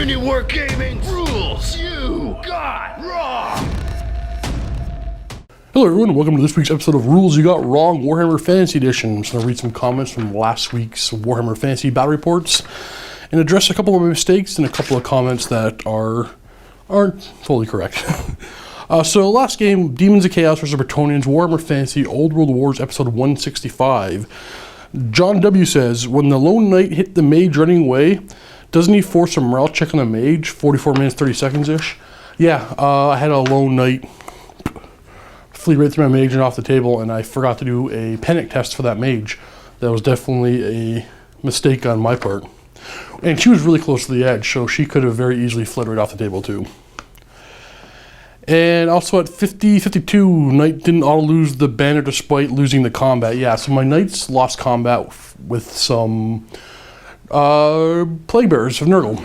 MiniWarGaming rules you got wrong. Hello everyone, welcome to this week's episode of Rules You Got Wrong Warhammer Fantasy Edition. I'm just going to read some comments from last week's Warhammer Fantasy Battle Reports and address a couple of my mistakes and a couple of comments that aren't fully correct. So last game, Demons of Chaos vs. Bretonnians, Warhammer Fantasy Old World Wars episode 165. John W. says, when the lone knight hit the mage running away, doesn't he force a morale check on the mage? 44 minutes, 30 seconds-ish. Yeah, I had a lone knight flee right through my mage and off the table, and I forgot to do a panic test for that mage. That was definitely a mistake on my part. And she was really close to the edge, so she could have very easily fled right off the table too. And also at 50-52, Knight didn't auto-lose the banner despite losing the combat. Yeah, so my Knights lost combat with some Plague Bearers of Nurgle.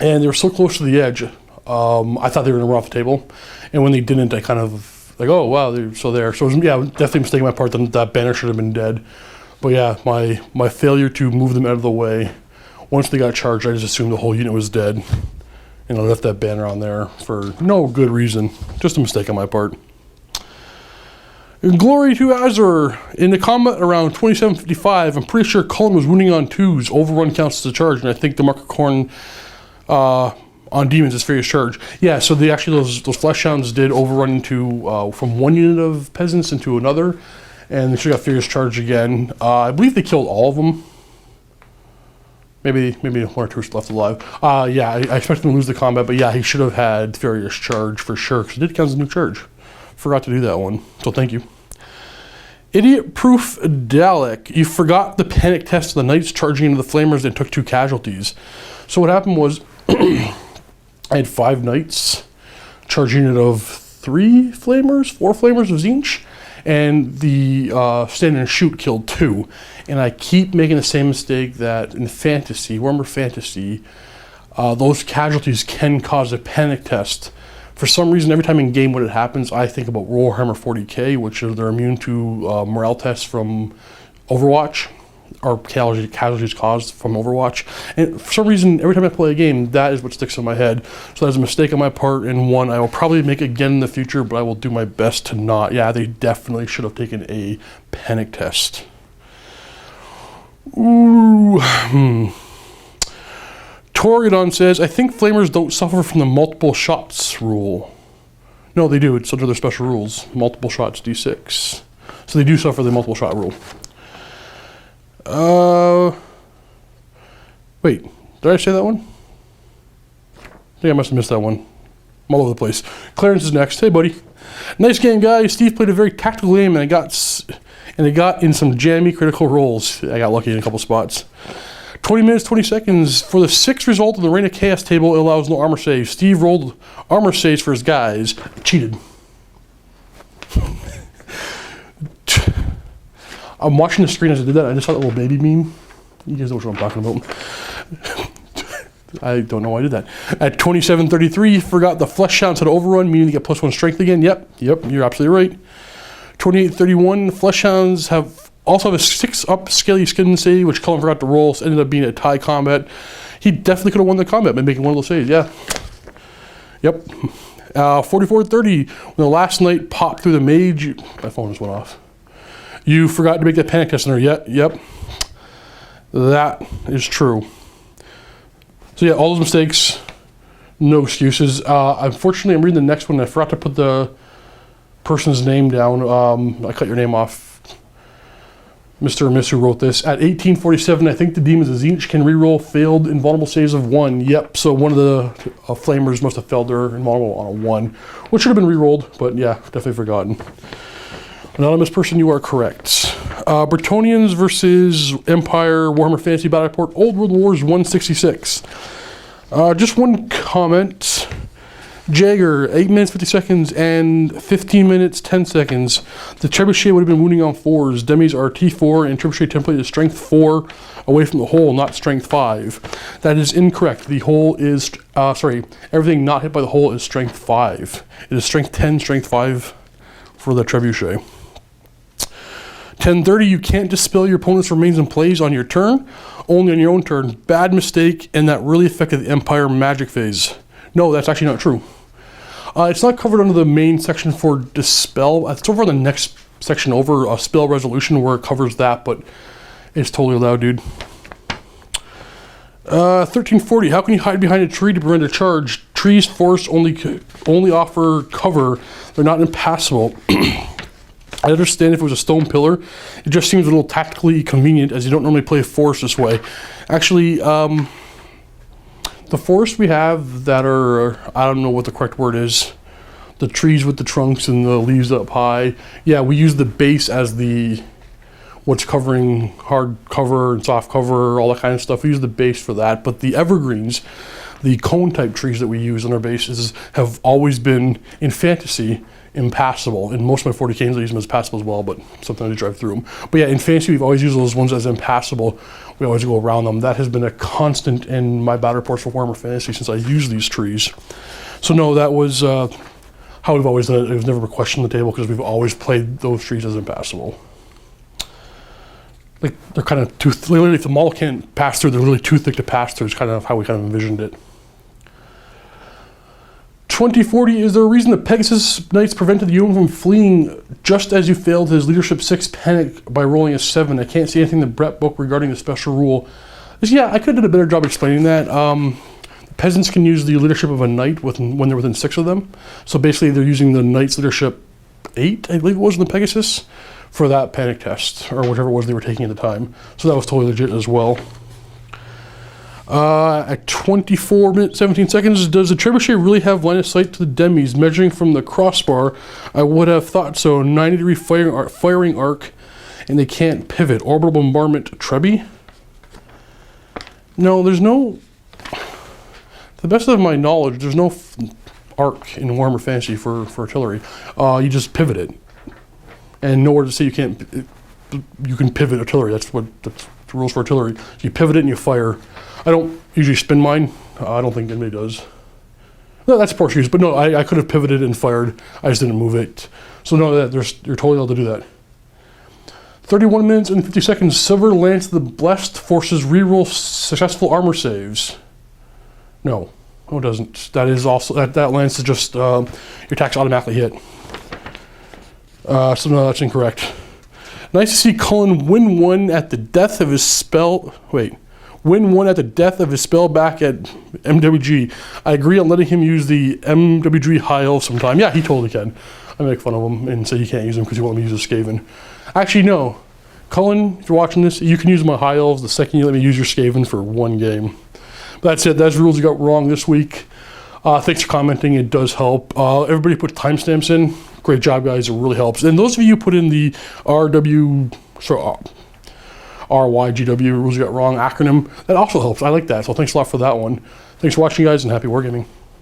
And they were so close to the edge, I thought they were going to run off the table. And when they didn't, I kind of, like, oh, wow, they're still there. So it was, yeah, definitely a mistake on my part that banner should have been dead. But yeah, my failure to move them out of the way, once they got charged, I just assumed the whole unit was dead. And I left that banner on there for no good reason. Just a mistake on my part. Glory to Azure. In the combat around 27:55, I'm pretty sure Cullen was wounding on 2s. Overrun counts as a charge, and I think the Mark of Khorne on Demons is Furious Charge. Yeah, so they actually, those Flesh Hounds did overrun into from one unit of Peasants into another, and they should have got Furious Charge again. I believe they killed all of them. Maybe one or two left alive. Yeah, I expect him to lose the combat, but yeah, he should have had Furious Charge for sure, because it did count as a new charge. Forgot to do that one, so thank you. Idiot Proof Dalek. You forgot the panic test of the Knights charging into the Flamers and took 2 casualties. So what happened was, I had 5 Knights, charge unit of 3 Flamers, 4 Flamers of Tzeentch, and the stand and shoot killed 2. And I keep making the same mistake that in Fantasy, Warhammer Fantasy, those casualties can cause a panic test. For some reason, every time in game when it happens, I think about Warhammer 40k, which is they're immune to morale tests from Overwatch, or casualties caused from Overwatch. And for some reason, every time I play a game, that is what sticks in my head. So that's a mistake on my part, and one I will probably make again in the future, but I will do my best to not. Yeah, they definitely should have taken a panic test. Ooh. Toradon says, I think Flamers don't suffer from the multiple shots rule. No, they do. It's under their special rules. Multiple shots, D6. So they do suffer the multiple shot rule. Wait, did I say that one? I think I must have missed that one. I'm all over the place. Clarence is next. Hey, buddy. Nice game, guys. Steve played a very tactical game, and I got in some jammy critical rolls. I got lucky in a couple spots. 20 minutes, 20 seconds. For the 6th result of the Reign of Chaos table, it allows no armor saves. Steve rolled armor saves for his guys. Cheated. I'm watching the screen as I did that. I just saw that little baby meme. You guys know what I'm talking about. I don't know why I did that. At 27:33, forgot the Flesh Hounds had overrun, meaning to get +1 strength again. Yep, you're absolutely right. 28:31, Flesh Hounds also have a 6-up Scaly Skin save, which Cullen forgot to roll, so ended up being a tie combat. He definitely could have won the combat by making one of those saves, yeah. Yep. 44:30, when the last Knight popped through the mage, my phone just went off. You forgot to make that panic test on her. Yep. That is true. So yeah, all those mistakes, no excuses. Unfortunately, I'm reading the next one. I forgot to put the person's name down. I cut your name off. Mr. or Miss who wrote this. At 18:47, I think the Demons of Tzeentch can reroll failed invulnerable saves of 1. Yep, so one of the Flamers must have failed their invulnerable on a 1, which should have been rerolled, but yeah, definitely forgotten. Anonymous person, you are correct. Bretonnians versus Empire Warhammer Fantasy Battle Report Old World Wars 166. Just one comment. Jagger, 8 minutes, 50 seconds, and 15 minutes, 10 seconds. The Trebuchet would have been wounding on 4s. Demis are T4, and Trebuchet template is strength 4 away from the hole, not strength 5. That is incorrect. The hole is, everything not hit by the hole is strength 5. It is strength 10, strength 5 for the Trebuchet. 10:30, you can't dispel your opponent's remains and plays on your turn, only on your own turn. Bad mistake, and that really affected the Empire Magic phase. No, that's actually not true. It's not covered under the main section for dispel. It's over on the next section over, spell resolution, where it covers that, but it's totally allowed, dude. 1340, how can you hide behind a tree to prevent a charge? Trees, forests only offer cover. They're not impassable. I understand if it was a stone pillar. It just seems a little tactically convenient, as you don't normally play a forest this way. Actually, the forests we have that are, I don't know what the correct word is, the trees with the trunks and the leaves up high. Yeah, we use the base as the, what's covering hard cover and soft cover, all that kind of stuff. We use the base for that. But the evergreens, the cone type trees that we use on our bases, have always been, in fantasy, impassable. In most of my 40Ks, I use them as passable as well, but sometimes I drive through them. But yeah, in fantasy, we've always used those ones as impassable. We always go around them. That has been a constant in my battle reports for Warhammer Fantasy since I used these trees. So no, that was how we've always done it. It was never a question on the table because we've always played those trees as impassable. Like, they're kind of too, literally if the model can't pass through, they're really too thick to pass through. It's kind of how we kind of envisioned it. 2040, is there a reason the Pegasus Knights prevented you from fleeing just as you failed his Leadership 6 panic by rolling a 7? I can't see anything in the Brett book regarding the special rule. Yeah, I could have done a better job explaining that. Peasants can use the leadership of a knight when they're within 6 of them. So basically they're using the knight's leadership 8, I believe it was, in the Pegasus, for that panic test, or whatever it was they were taking at the time. So that was totally legit as well. At 24 minutes, 17 seconds, does the trebuchet really have line of sight to the demis? Measuring from the crossbar, I would have thought so. 90-degree firing arc, and they can't pivot. Orbital bombardment Trebi? No, there's no... To the best of my knowledge, there's no arc in Warhammer Fantasy for artillery. You just pivot it. And nowhere to say you can't... You can pivot artillery. That's the rules for artillery. So you pivot it and you fire. I don't usually spin mine. I don't think anybody does. No, that's Portuguese, but no, I could have pivoted and fired. I just didn't move it. So no, you're totally able to do that. 31 minutes and 50 seconds. Silver Lance of the Blessed forces reroll successful armor saves. No, it doesn't. That is also that lance is just your attacks automatically hit. So no, that's incorrect. Nice to see Cullen win one at the death of his spell. Win one at the death of his spell back at MWG. I agree on letting him use the MWG High Elf sometime. Yeah, he totally can. I make fun of him and say you can't use him because you won't let me use a Skaven. Actually, no. Cullen, if you're watching this, you can use my High Elves the second you let me use your Skaven for one game. But that's it. That's the rules you got wrong this week. Thanks for commenting. It does help. Everybody put timestamps in. Great job, guys. It really helps. And those of you who put in the RYGW rules you got wrong acronym, that also helps. I like that. So thanks a lot for that one. Thanks for watching, guys, and happy wargaming.